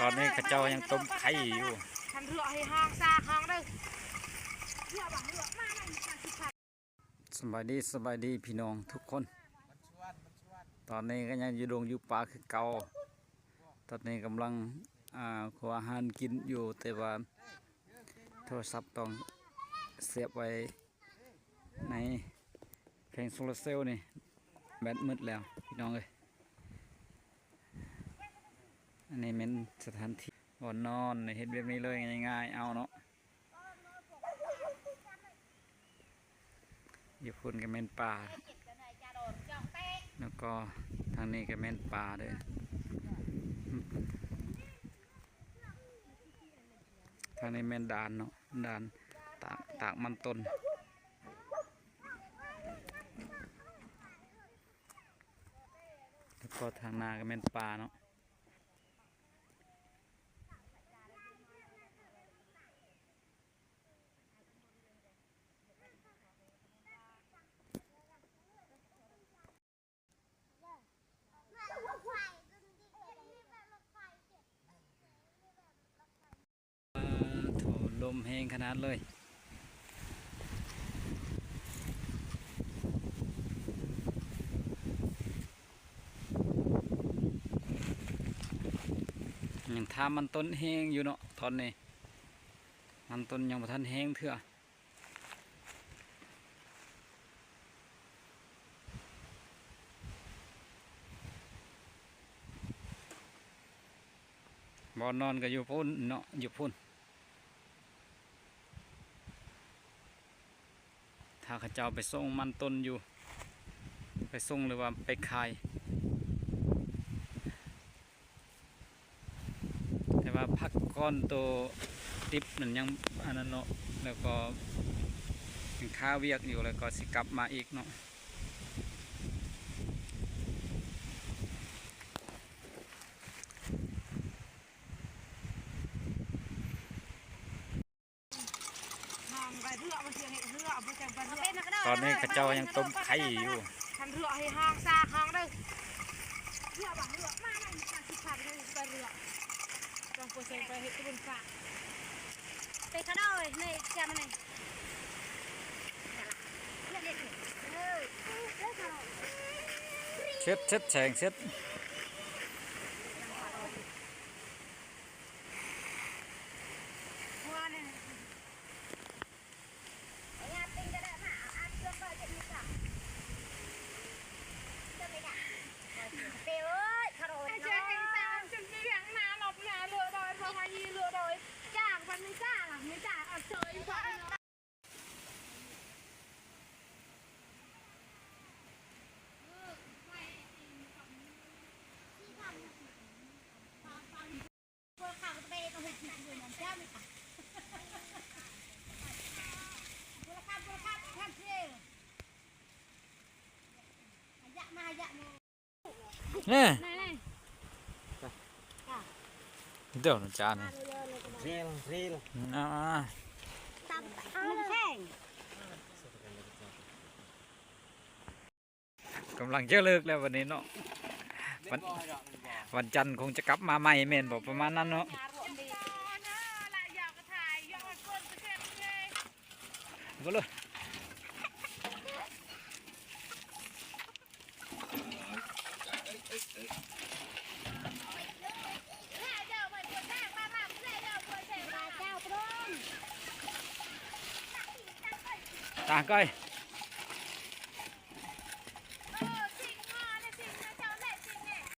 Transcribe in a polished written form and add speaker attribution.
Speaker 1: ตอนนี้กระเจ้ายังต้มไข่อยู่สบายดีพี่น้องทุกคนตอนนี้ก็ยังอยู่ดงอยู่ป่าคือเก่าตอนนี้กำลังขออาหารกินอยู่แต่ว่าโทรศัพท์ต้องเสียบไว้ในแผงโซลาร์เซลล์นี่แบตมืดแล้วพี่น้องเลยอันนี้เป็นสถานที่บ่อนนอนเห็นแบบนี้เลยง่ายๆเอาเนาะอยู่พุ่นก็เป็นป่าแล้วก็ทางนี้ก็เป็นป่าด้วยทางนี้เป็นด่านเนาะด่านตากมันต้นแล้วก็ทางนาก็เป็นป่าเนาะลมแห้งขนาดเลยยังทามันต้นแห้งอยู่เนาะตอนนี้มันต้นยังบ่ทันแห้งเถื่อบ่อนอนก็อยู่พุ่นเนาะอยู่พุ่นถ้าข้าเจ้าไปส่งมันต้นอยู่ไปส่งหรือว่าไปขายแต่ว่าพักก้อนตัวติบนั่นยังอันนั้นเนาะแล้วก็ยังค้าเวียกอยู่แล้วก็สิกลับมาอีกเนาะตอนนี้ข้าเจ้ายังต้มไข่อยู่
Speaker 2: ไปข้างนอกเลยในแกมันเลย
Speaker 1: เช็ดแสงเช็ดเนี่ยเดี๋ยวนะจานเรียลกำลังจะเลิกแล้ววันนี้เนาะวันจันทร์คงจะกลับมาใหม่เมนบอกประมาณนั้นเนาะก็เลยตาก้อย